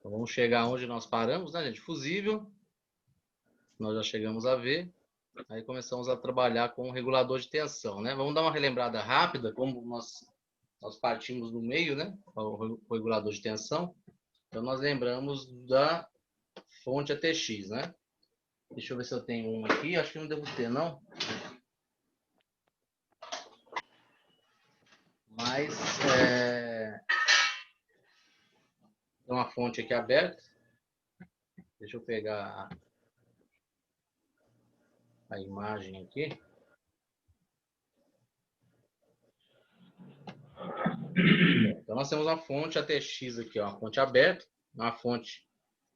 Então, vamos chegar onde nós paramos, né, gente? Fusível, nós já chegamos a ver. Aí começamos a trabalhar com o regulador de tensão, né? Vamos dar uma relembrada rápida, como nós partimos no meio, né? O regulador de tensão. Então, nós lembramos da fonte ATX, né? Deixa eu ver se eu tenho uma aqui. Acho que não devo ter, não. Mas tem uma fonte aqui aberta. Deixa eu pegar a imagem aqui. Então, nós temos uma fonte ATX aqui, ó, uma fonte aberta, uma fonte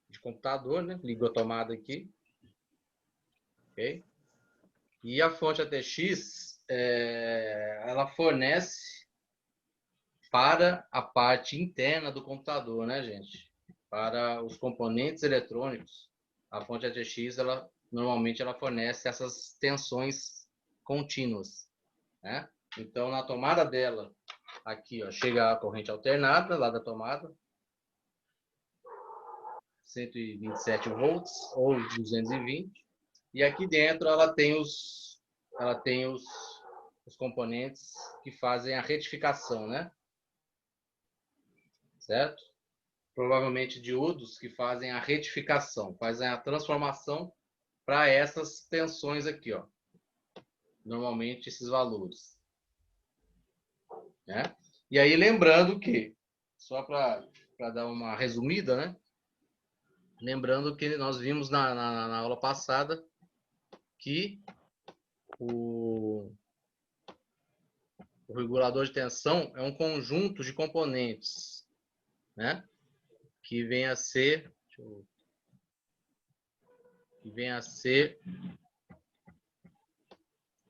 de computador, né? Ligou a tomada aqui. Ok? E a fonte ATX, ela fornece para a parte interna do computador, né, gente? Para os componentes eletrônicos, a fonte ATX, normalmente ela fornece essas tensões contínuas, né? Então, na tomada dela, aqui, ó, chega a corrente alternada lá da tomada, 127 volts ou 220, e aqui dentro ela tem os componentes que fazem a retificação, né? Certo? Provavelmente diodos que fazem a retificação, fazem a transformação para essas tensões aqui, ó. Normalmente esses valores, né? E aí lembrando que, só para dar uma resumida, né? Lembrando que nós vimos na aula passada que o regulador de tensão é um conjunto de componentes, né? Que vem a ser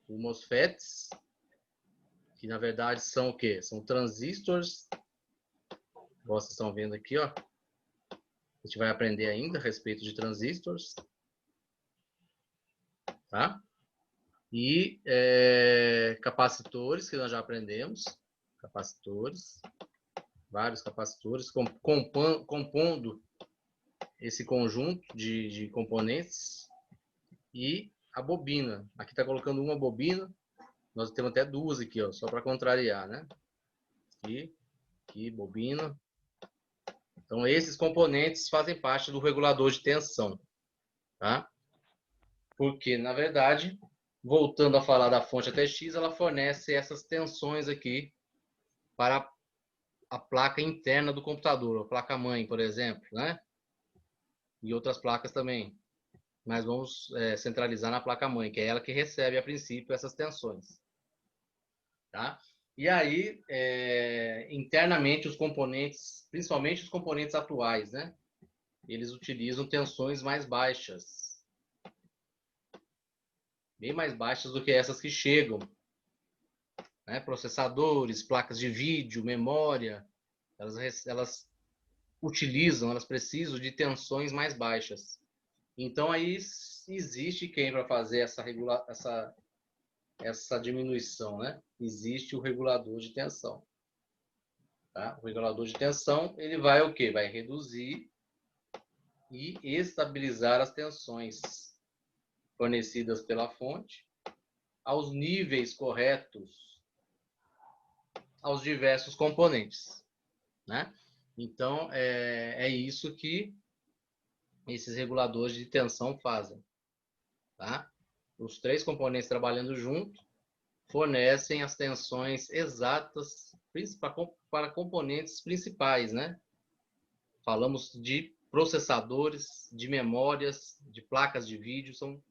o MOSFETs, que na verdade são o quê? São transistores, como vocês estão vendo aqui, ó. A gente vai aprender ainda a respeito de transistores, tá? E capacitores, que nós já aprendemos, capacitores, vários capacitores, compondo esse conjunto de componentes, e a bobina. Aqui está colocando uma bobina, nós temos até duas aqui, ó, só para contrariar, né? Aqui, bobina. Então, esses componentes fazem parte do regulador de tensão, tá? Porque, na verdade, voltando a falar da fonte ATX, ela fornece essas tensões aqui para a placa interna do computador, a placa-mãe, por exemplo, né? E outras placas também. Mas vamos centralizar na placa-mãe, que é ela que recebe, a princípio, essas tensões. Tá? E aí, internamente, os componentes, principalmente os componentes atuais, né? Eles utilizam tensões mais baixas. Bem mais baixas do que essas que chegam. Né? Processadores, placas de vídeo, memória, elas utilizam, elas precisam de tensões mais baixas. Então, aí existe quem para fazer essa diminuição, né? Existe o regulador de tensão. Tá? O regulador de tensão, ele vai o quê? Vai reduzir e estabilizar as tensões fornecidas pela fonte aos níveis corretos aos diversos componentes, né? Então, é isso que esses reguladores de tensão fazem, tá? Os três componentes trabalhando junto fornecem as tensões exatas para componentes principais, né? Falamos de processadores, de memórias, de placas de vídeo, são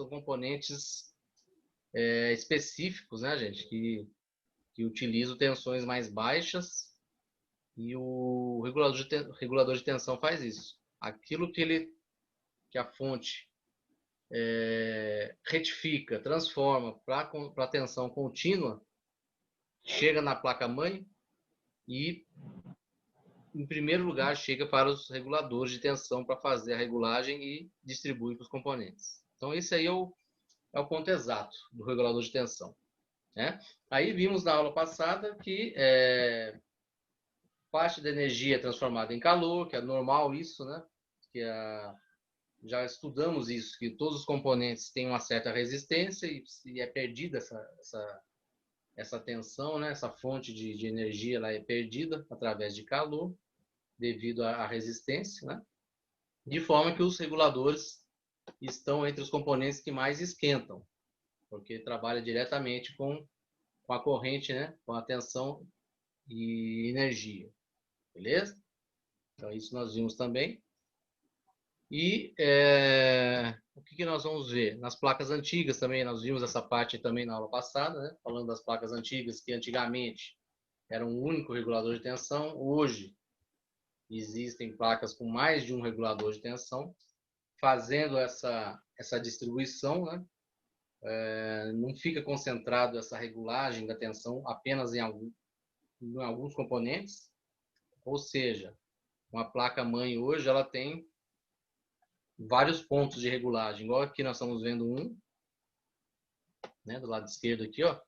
componentes específicos, né, gente, que utilizam tensões mais baixas, e o regulador de tensão faz isso. Aquilo que a fonte retifica, transforma para tensão contínua, chega na placa-mãe e, em primeiro lugar, chega para os reguladores de tensão para fazer a regulagem e distribui para os componentes. Então, esse aí é o ponto exato do regulador de tensão. Né? Aí vimos na aula passada que parte da energia é transformada em calor, que é normal isso, né? Que já estudamos isso, que todos os componentes têm uma certa resistência e é perdida essa tensão, né? Essa fonte de energia ela é perdida através de calor, devido à resistência, né? De forma que os reguladores estão entre os componentes que mais esquentam, porque trabalha diretamente com a corrente, né? Com a tensão e energia, beleza? Então isso nós vimos também. E o que nós vamos ver? Nas placas antigas também, nós vimos essa parte também na aula passada, né? Falando das placas antigas, que antigamente era um único regulador de tensão. Hoje existem placas com mais de um regulador de tensão, fazendo essa distribuição, né? Não fica concentrado essa regulagem da tensão apenas em alguns componentes. Ou seja, uma placa-mãe hoje ela tem vários pontos de regulagem, igual aqui nós estamos vendo um, né, do lado esquerdo aqui, ó.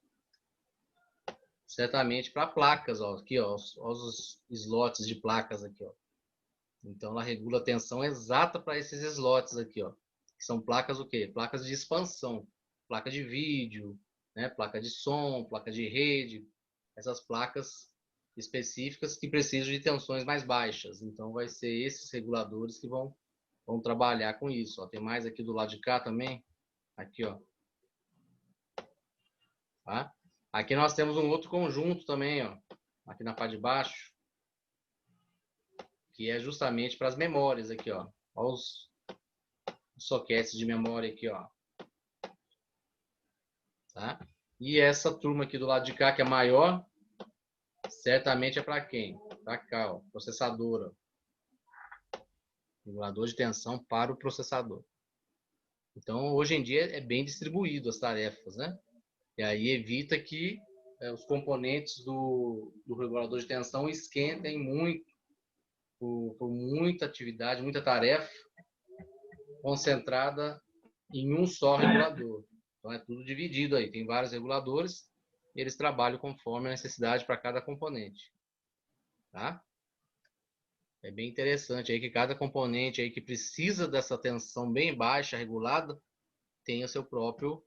Certamente para placas, ó, aqui, ó, os slots de placas aqui, ó. Então ela regula a tensão exata para esses slots aqui, ó. Que são placas o quê? Placas de expansão, placa de vídeo, né, placa de som, placa de rede, essas placas específicas que precisam de tensões mais baixas. Então vai ser esses reguladores que vão trabalhar com isso, ó. Tem mais aqui do lado de cá também, aqui, ó. Tá? Aqui nós temos um outro conjunto também, ó, aqui na parte de baixo, que é justamente para as memórias aqui, ó. Olha os soquetes de memória aqui, ó. Tá? E essa turma aqui do lado de cá, que é maior, certamente é para quem? Para cá, ó, processador, ó. Regulador de tensão para o processador. Então, hoje em dia é bem distribuído as tarefas, né? E aí evita que os componentes do regulador de tensão esquentem muito por muita atividade, muita tarefa concentrada em um só regulador. Então é tudo dividido aí, tem vários reguladores e eles trabalham conforme a necessidade para cada componente. Tá? É bem interessante aí que cada componente aí que precisa dessa tensão bem baixa, regulada, tem o seu próprio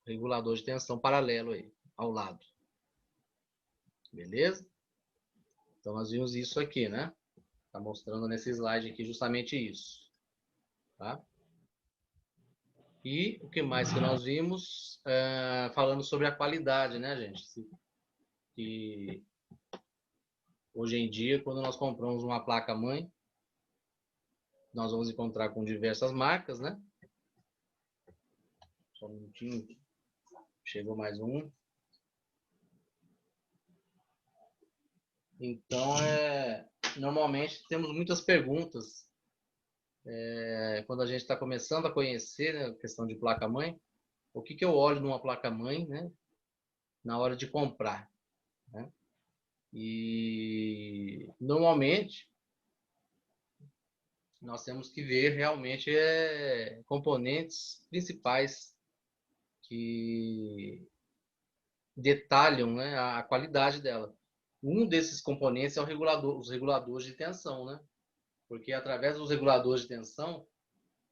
regulador de tensão paralelo aí, ao lado. Beleza? Então nós vimos isso aqui, né? Tá mostrando nesse slide aqui justamente isso. Tá? E o que mais que nós vimos? Falando sobre a qualidade, né, gente? Que hoje em dia, quando nós compramos uma placa-mãe, nós vamos encontrar com diversas marcas, né? Só um minutinho. Chegou mais um. Então, normalmente temos muitas perguntas quando a gente está começando a conhecer, né, a questão de placa-mãe. O que eu olho numa placa-mãe, né, na hora de comprar, né? E normalmente nós temos que ver realmente componentes principais que detalham, né, a qualidade dela. Um desses componentes é os reguladores de tensão, né? Porque através dos reguladores de tensão,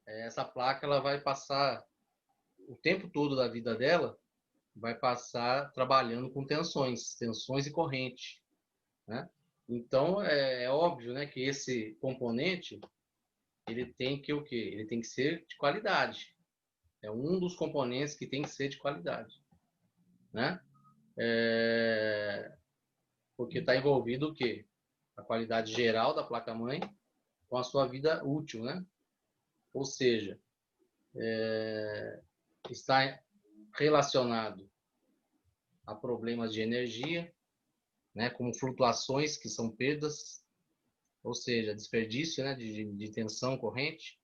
essa placa ela vai passar o tempo todo da vida dela, vai passar trabalhando com tensões e corrente, né? Então é óbvio, né, que esse componente ele tem que o quê? Ele tem que ser de qualidade. É um dos componentes que tem que ser de qualidade, né? Porque está envolvido o quê? A qualidade geral da placa-mãe com a sua vida útil, né? Ou seja, está relacionado a problemas de energia, né? Como flutuações, que são perdas, ou seja, desperdício, né? de tensão corrente,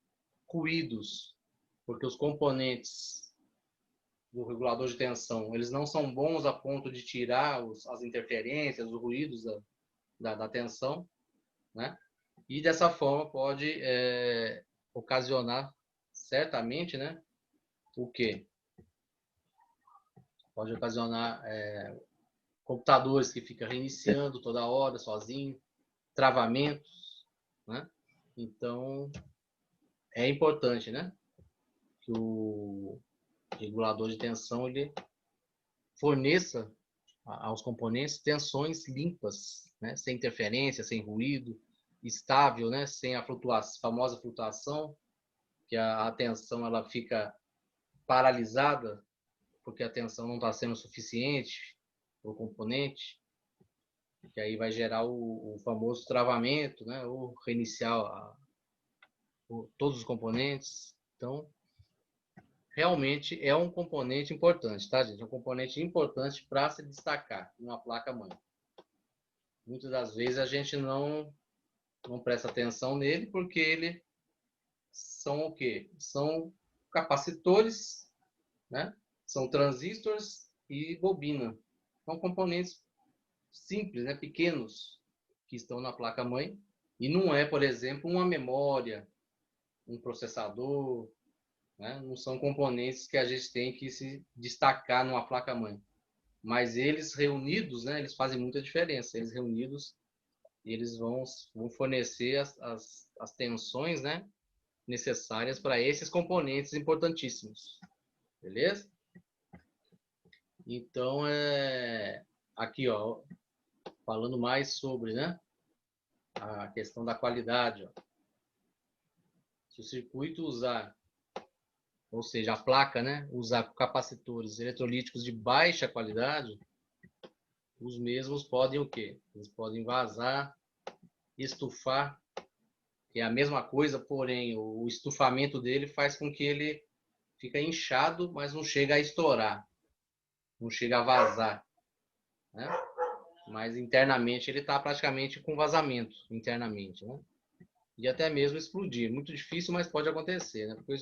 ruídos, porque os componentes do regulador de tensão, eles não são bons a ponto de tirar as interferências, os ruídos da tensão, né? E dessa forma pode ocasionar certamente, né? O quê? Pode ocasionar computadores que ficam reiniciando toda hora, sozinho, travamentos, né? Então, é importante, né, que o regulador de tensão ele forneça aos componentes tensões limpas, né, sem interferência, sem ruído, estável, né, sem a flutuação, famosa flutuação, que a tensão ela fica paralisada porque a tensão não está sendo suficiente para o componente, que aí vai gerar o famoso travamento, né, ou reiniciar todos os componentes. Então, realmente é um componente importante, tá, gente? É um componente importante para se destacar numa placa-mãe. Muitas das vezes a gente não presta atenção nele porque ele são o quê? São capacitores, né? São transistores e bobina. São componentes simples, né? Pequenos, que estão na placa-mãe. E não é, por exemplo, uma memória, um processador, né? Não são componentes que a gente tem que se destacar numa placa-mãe. Mas eles reunidos, né? Eles fazem muita diferença. Eles reunidos, eles vão fornecer as tensões, né, necessárias para esses componentes importantíssimos. Beleza? Então, aqui, ó, falando mais sobre, né, a questão da qualidade. Ó. Se o circuito usar, ou seja, a placa, né, usar capacitores eletrolíticos de baixa qualidade, os mesmos podem o quê? Eles podem vazar, estufar, que é a mesma coisa, porém o estufamento dele faz com que ele fica inchado, mas não chega a estourar, não chega a vazar, né? Mas internamente ele está praticamente com vazamento, internamente, né? E até mesmo explodir. Muito difícil, mas pode acontecer, né? Porque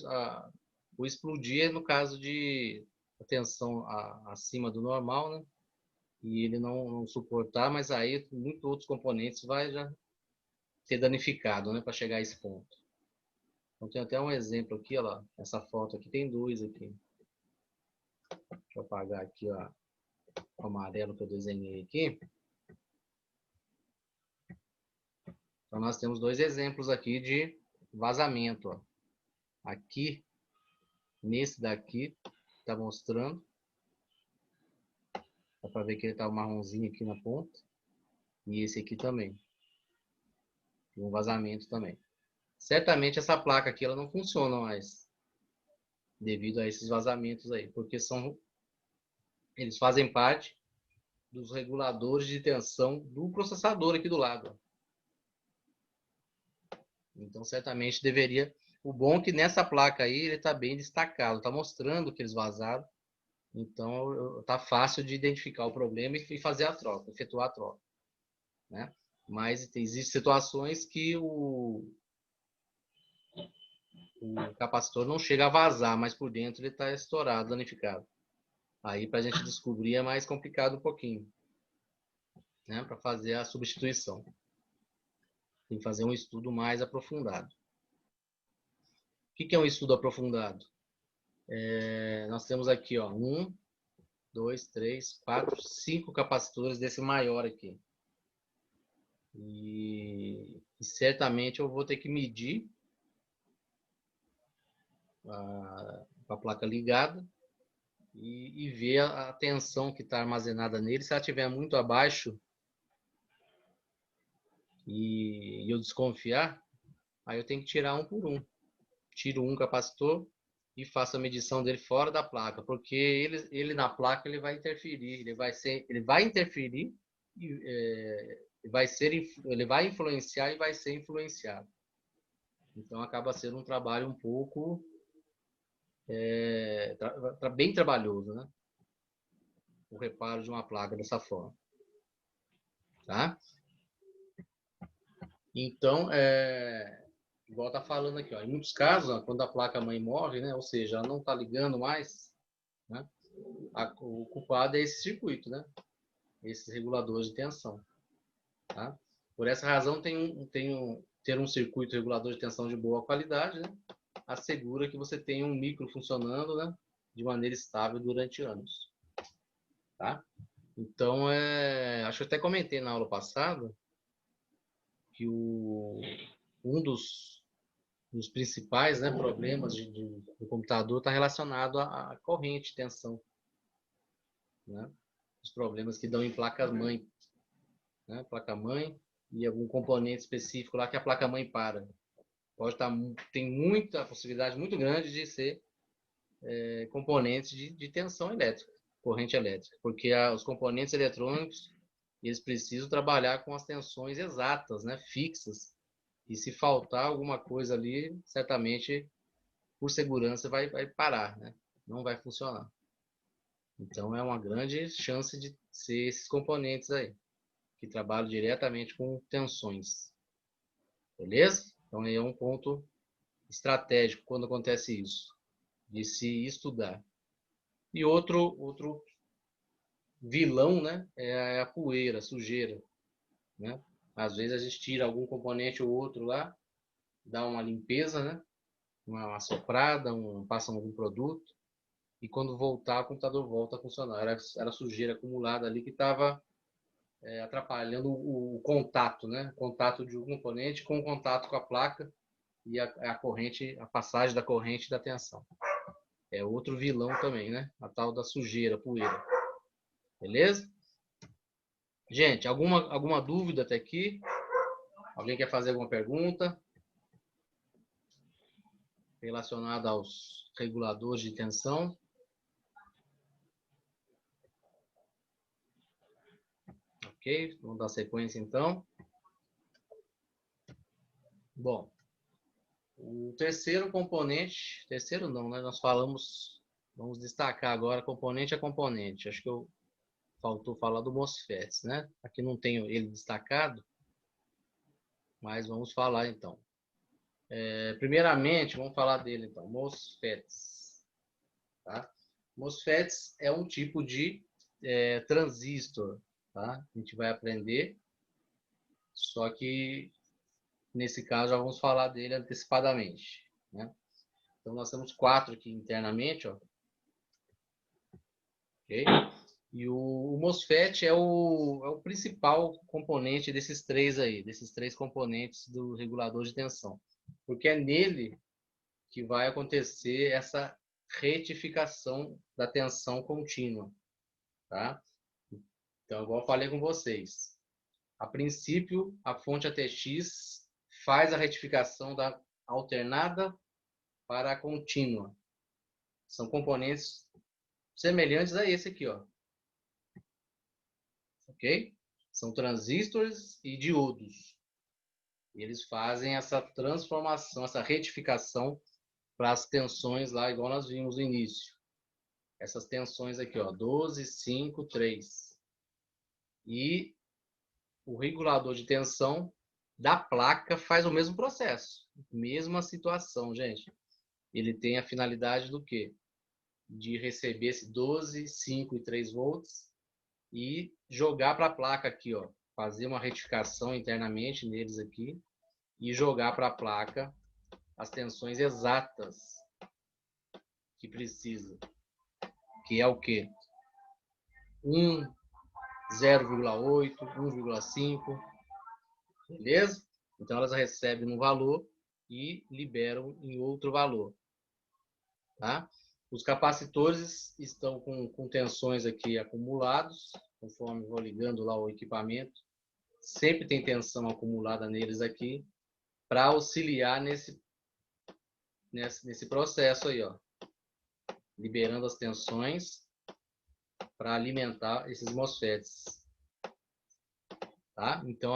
o explodir é no caso de tensão acima do normal, né? E ele não suportar, mas aí muitos outros componentes vai já ser danificado, né? Para chegar a esse ponto. Então tem até um exemplo aqui, ó lá. Essa foto aqui tem dois aqui. Deixa eu apagar aqui, ó, o amarelo que eu desenhei aqui. Então nós temos dois exemplos aqui de vazamento, ó. Aqui, nesse daqui, está mostrando. Dá para ver que ele está marronzinho aqui na ponta. E esse aqui também. Um vazamento também. Certamente essa placa aqui ela não funciona mais. Devido a esses vazamentos aí. Porque eles fazem parte dos reguladores de tensão do processador aqui do lado. Então certamente deveria... O bom é que nessa placa aí ele está bem destacado. Está mostrando que eles vazaram. Então, tá fácil de identificar o problema e fazer a troca, efetuar a troca, né? Mas existem situações que o capacitor não chega a vazar, mas por dentro ele está estourado, danificado. Aí, para a gente descobrir, é mais complicado um pouquinho, né? Para fazer a substituição. Tem que fazer um estudo mais aprofundado. O que é um estudo aprofundado? Nós temos aqui, ó, 1, 2, 3, 4, 5 capacitores desse maior aqui. E certamente eu vou ter que medir a placa ligada e ver a tensão que está armazenada nele. Se ela estiver muito abaixo e eu desconfiar, aí eu tenho que tirar um por um. Tiro um capacitor e faço a medição dele fora da placa, porque ele na placa ele vai interferir, ele vai interferir ele vai influenciar e vai ser influenciado. Então acaba sendo um trabalho um pouco bem trabalhoso, né? O reparo de uma placa dessa forma, tá? Então, igual tá falando aqui, ó, em muitos casos, ó, quando a placa-mãe morre, né? Ou seja, ela não está ligando mais, né? O culpado é esse circuito, né? Esses reguladores de tensão, tá? Por essa razão, ter um circuito regulador de tensão de boa qualidade, né? Assegura que você tenha um micro funcionando, né? De maneira estável durante anos, tá? Então, acho que eu até comentei na aula passada que um dos principais, né, problemas do computador está relacionado à corrente, tensão, né? Os problemas que dão em placa-mãe, né? Placa-mãe e algum componente específico lá que a placa-mãe para. Pode estar, tem muita possibilidade muito grande de ser componentes de tensão elétrica, corrente elétrica, porque os componentes eletrônicos eles precisam trabalhar com as tensões exatas, né, fixas. E se faltar alguma coisa ali, certamente, por segurança, vai parar, né? Não vai funcionar. Então, é uma grande chance de ser esses componentes aí, que trabalham diretamente com tensões. Beleza? Então, aí é um ponto estratégico quando acontece isso, de se estudar. E outro vilão, né, é a poeira, a sujeira, né? Às vezes a gente tira algum componente ou outro lá, dá uma limpeza, né? Uma assoprada, passa algum produto, e quando voltar, o computador volta a funcionar. Era sujeira acumulada ali que estava atrapalhando o contato, né? O contato de um componente com o contato com a placa e a corrente, a passagem da corrente da tensão. É outro vilão também, né? A tal da sujeira, poeira. Beleza? Gente, alguma dúvida até aqui? Alguém quer fazer alguma pergunta relacionada aos reguladores de tensão? Ok, vamos dar sequência então. Bom, o terceiro componente, terceiro não, né? Nós vamos destacar agora componente a componente. Acho que faltou falar do MOSFETs, né? Aqui não tenho ele destacado, mas vamos falar então. Primeiramente, vamos falar dele então, MOSFETs. Tá? MOSFETs é um tipo de transistor, tá? A gente vai aprender, só que nesse caso já vamos falar dele antecipadamente, né? Então nós temos 4 aqui internamente, ó. Ok? E o MOSFET é o principal componente desses três aí, desses 3 componentes do regulador de tensão, porque é nele que vai acontecer essa retificação da tensão contínua, tá? Então, igual eu falei com vocês, a princípio, a fonte ATX faz a retificação da alternada para a contínua. São componentes semelhantes a esse aqui, ó. Ok? São transistores e diodos. Eles fazem essa transformação, essa retificação para as tensões lá, igual nós vimos no início. Essas tensões aqui, ó, 12, 5, 3. E o regulador de tensão da placa faz o mesmo processo. Mesma situação, gente. Ele tem a finalidade do quê? De receber esse 12, 5 e 3 volts e jogar para a placa aqui, ó. Fazer uma retificação internamente neles aqui e jogar para a placa as tensões exatas que precisa. Que é o quê? 1, 0,8, 1,5, beleza? Então elas recebem um valor e liberam em outro valor, tá? Os capacitores estão com tensões aqui acumulados, conforme vou ligando lá o equipamento. Sempre tem tensão acumulada neles aqui, para auxiliar nesse processo aí, ó. Liberando as tensões para alimentar esses MOSFETs. Tá? Então,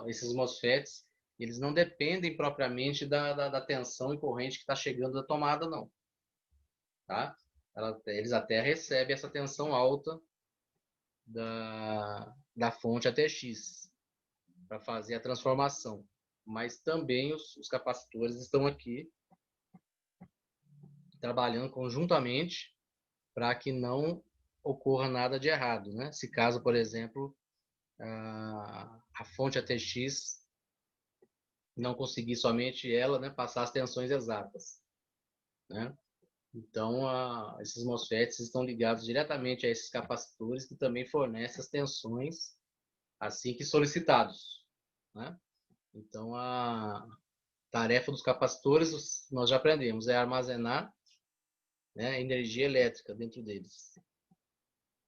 esses MOSFETs, eles não dependem propriamente da tensão e corrente que está chegando da tomada, não. Tá? Eles até recebem essa tensão alta da fonte ATX para fazer a transformação. Mas também os capacitores estão aqui trabalhando conjuntamente para que não ocorra nada de errado, né? Se caso, por exemplo, a fonte ATX não conseguir somente ela, né, passar as tensões exatas, né? Então, esses MOSFETs estão ligados diretamente a esses capacitores que também fornecem as tensões assim que solicitados, né? Então, a tarefa dos capacitores, nós já aprendemos, é armazenar, né, energia elétrica dentro deles,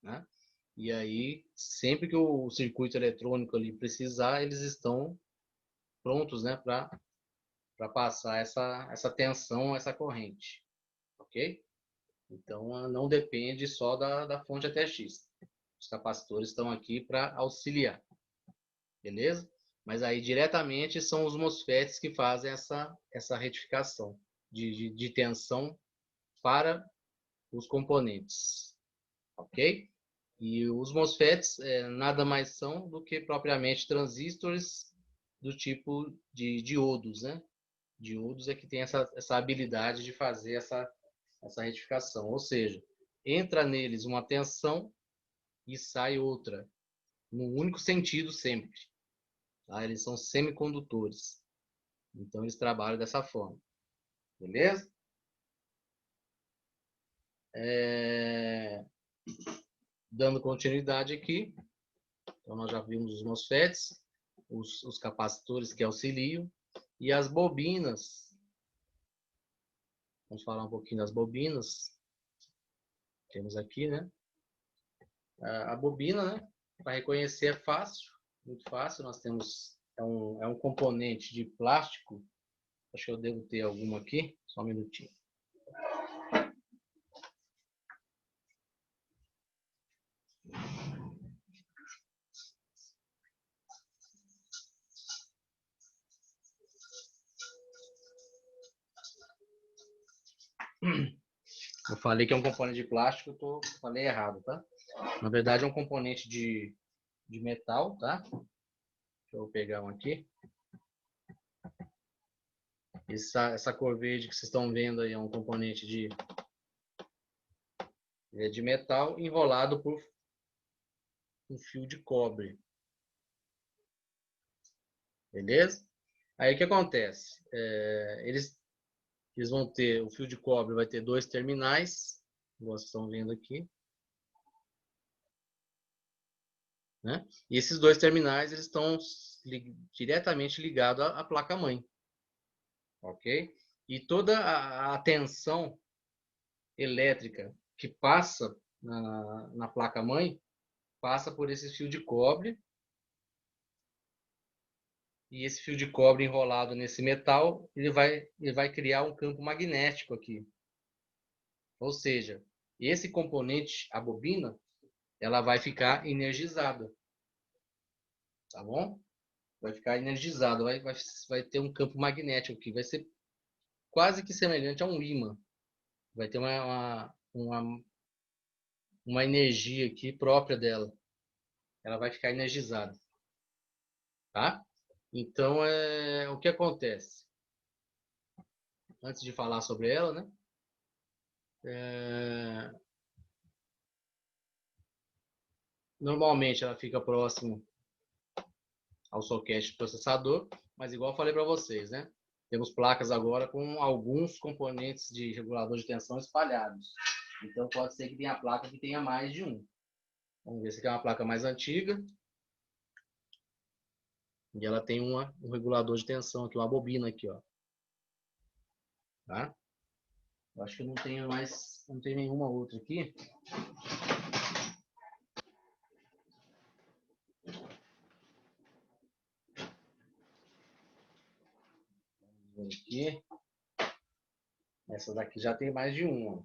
né? E aí, sempre que o circuito eletrônico ali precisar, eles estão prontos, né, para passar essa tensão, essa corrente, ok? Então, não depende só da fonte ATX. Os capacitores estão aqui para auxiliar, beleza? Mas aí, diretamente, são os MOSFETs que fazem essa retificação de tensão para os componentes, ok? E os MOSFETs nada mais são do que propriamente transistores do tipo de diodos, né? Diodos é que tem essa habilidade de fazer essa retificação, ou seja, entra neles uma tensão e sai outra, no único sentido sempre. Tá? Eles são semicondutores, então eles trabalham dessa forma, beleza? Dando continuidade aqui, então nós já vimos os MOSFETs, os capacitores que auxiliam, e as bobinas. Vamos falar um pouquinho das bobinas. Temos aqui, né? A bobina, né? Para reconhecer é fácil, muito fácil. Nós temos é um componente de plástico. Acho que eu devo ter alguma aqui. Só um minutinho. Eu falei que é um componente de plástico, falei errado, tá? Na verdade é um componente de metal, tá? Deixa eu pegar um aqui. Essa cor verde que vocês estão vendo aí é um componente de metal enrolado por um fio de cobre. Beleza? Aí o que acontece? Eles vão ter, o fio de cobre vai ter 2 terminais, como vocês estão vendo aqui. Né? E esses 2 terminais eles estão diretamente ligados à placa-mãe. Ok? E toda a tensão elétrica que passa na placa-mãe passa por esse fio de cobre. E esse fio de cobre enrolado nesse metal, ele vai criar um campo magnético aqui. Ou seja, esse componente, a bobina, ela vai ficar energizada. Tá bom? Vai ficar energizada, vai ter um campo magnético aqui. Vai ser quase que semelhante a um ímã. Vai ter uma energia aqui própria dela. Ela vai ficar energizada. Tá? Então, o que acontece? Antes de falar sobre ela, né? Normalmente ela fica próximo ao socket do processador, mas igual eu falei para vocês, né? Temos placas agora com alguns componentes de regulador de tensão espalhados. Então pode ser que tenha placa que tenha mais de um. Vamos ver se aqui é uma placa mais antiga. E ela tem um regulador de tensão aqui, uma bobina aqui, ó. Tá? Eu acho que eu não tenho nenhuma outra aqui. Aqui. Essa daqui já tem mais de uma.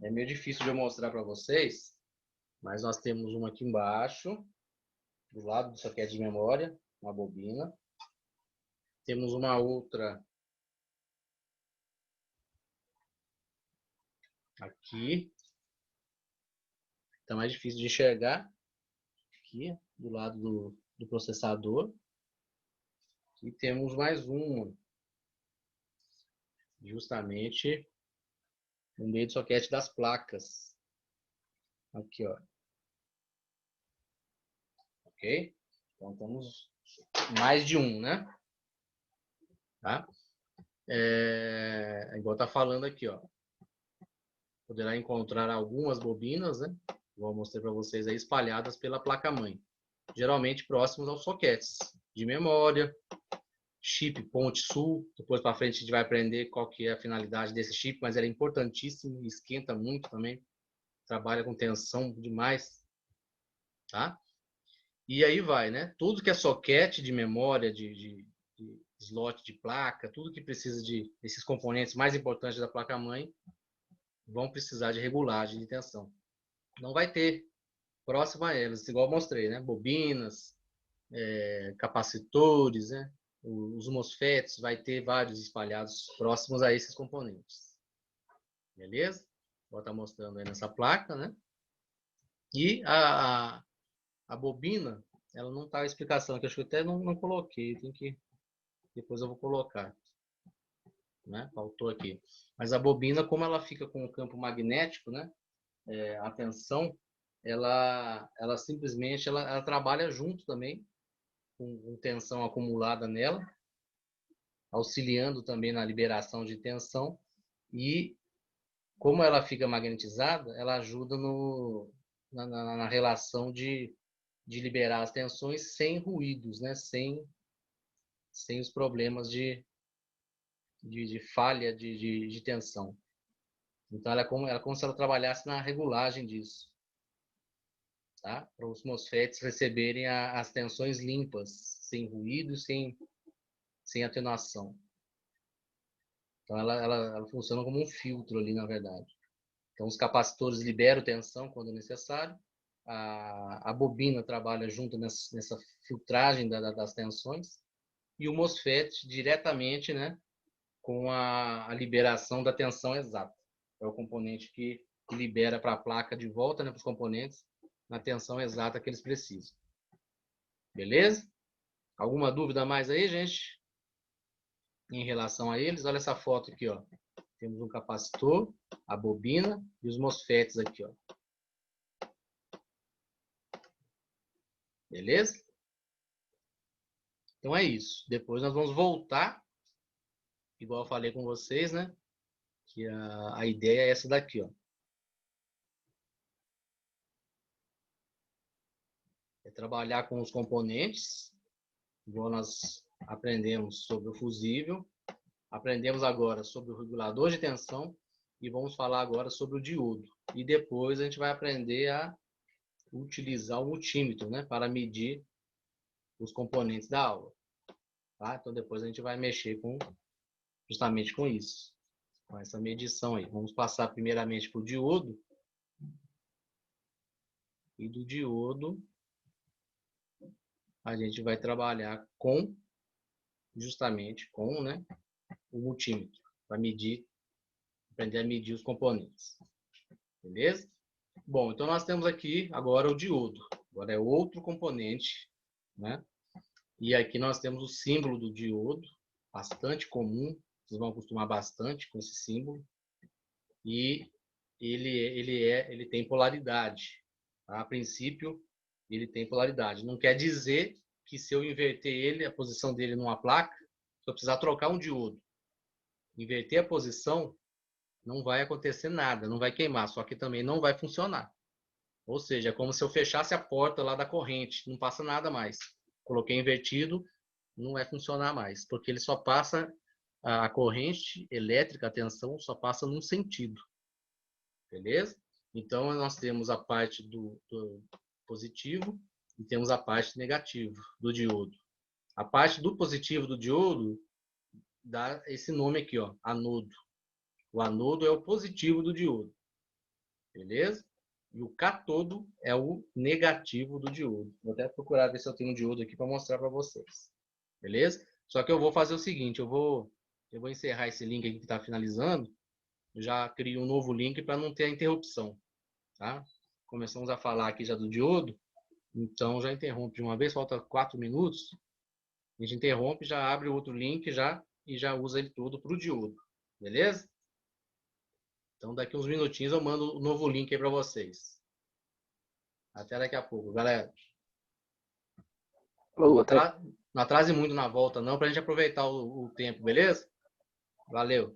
É meio difícil de eu mostrar para vocês, mas nós temos uma aqui embaixo, do lado do socket de memória, uma bobina. Temos uma outra aqui. Tá mais difícil de enxergar. Aqui, do lado do processador. E temos mais uma, justamente no meio do socket das placas. Aqui, ó. Ok? Então temos mais de um, né? Tá? Igual tá falando aqui, ó. Poderá encontrar algumas bobinas, né? Vou mostrar para vocês aí, espalhadas pela placa-mãe. Geralmente próximos aos sockets de memória, chip Ponte Sul. Depois para frente a gente vai aprender qual que é a finalidade desse chip, mas ele é importantíssimo, esquenta muito também, trabalha com tensão demais, tá? E aí vai, né? Tudo que é soquete de memória, de slot de placa, tudo que precisa desses componentes mais importantes da placa-mãe, vão precisar de regulagem de tensão. Não vai ter próximo a elas, igual eu mostrei, né? Bobinas, capacitores, né? Os MOSFETs, vai ter vários espalhados próximos a esses componentes. Beleza? Vou estar mostrando aí nessa placa, né? E a bobina, ela não está a explicação aqui, acho que eu até não coloquei, tem que... Depois eu vou colocar. Né? Faltou aqui. Mas a bobina, como ela fica com o campo magnético, né? A tensão, ela simplesmente ela trabalha junto também, com tensão acumulada nela, auxiliando também na liberação de tensão. E como ela fica magnetizada, ela ajuda na relação de liberar as tensões sem ruídos, né? Sem os problemas de falha de tensão. Então, ela é como se ela trabalhasse na regulagem disso. Tá? Para os MOSFETs receberem as tensões limpas, sem ruído, sem atenuação. Então, ela funciona como um filtro ali, na verdade. Então, os capacitores liberam tensão quando necessário. A bobina trabalha junto nessa filtragem das tensões. E o MOSFET diretamente, né, com a liberação da tensão exata. É o componente que libera para a placa de volta, né, para os componentes, na tensão exata que eles precisam. Beleza? Alguma dúvida mais aí, gente? Em relação a eles? Olha essa foto aqui, ó. Temos um capacitor, a bobina e os MOSFETs aqui, ó. Beleza? Então é isso. Depois nós vamos voltar, igual eu falei com vocês, né? Que a ideia é essa daqui, ó. É trabalhar com os componentes, igual nós aprendemos sobre o fusível, aprendemos agora sobre o regulador de tensão e vamos falar agora sobre o diodo. E depois a gente vai aprender a utilizar o multímetro, né, para medir os componentes da aula. Tá? Então depois a gente vai mexer justamente com isso, com essa medição aí. Vamos passar primeiramente para o diodo. E do diodo a gente vai trabalhar justamente com, né, o multímetro, para aprender a medir os componentes. Beleza? Bom, então nós temos aqui agora o diodo. Agora é outro componente, né? E aqui nós temos o símbolo do diodo, bastante comum. Vocês vão acostumar bastante com esse símbolo. E ele tem polaridade. Tá? A princípio, ele tem polaridade. Não quer dizer que se eu inverter a posição dele numa placa, se eu precisar trocar um diodo, inverter a posição, não vai acontecer nada, não vai queimar, só que também não vai funcionar. Ou seja, é como se eu fechasse a porta lá da corrente, não passa nada mais. Coloquei invertido, não vai funcionar mais, porque ele só passa, a corrente elétrica, a tensão, só passa num sentido. Beleza? Então, nós temos a parte do positivo e temos a parte negativa do diodo. A parte do positivo do diodo dá esse nome aqui, ó, anodo. O anodo é o positivo do diodo. Beleza? E o cátodo é o negativo do diodo. Vou até procurar ver se eu tenho um diodo aqui para mostrar para vocês. Beleza? Só que eu vou fazer o seguinte, eu vou encerrar esse link aqui que está finalizando. Eu já crio um novo link para não ter a interrupção. Tá? Começamos a falar aqui já do diodo. Então já interrompe de uma vez, falta 4 minutos. A gente interrompe, já abre outro link e já usa ele todo para o diodo. Beleza? Então, daqui uns minutinhos eu mando um novo link aí para vocês. Até daqui a pouco, galera. Não atrase muito na volta, não, para a gente aproveitar o tempo, beleza? Valeu.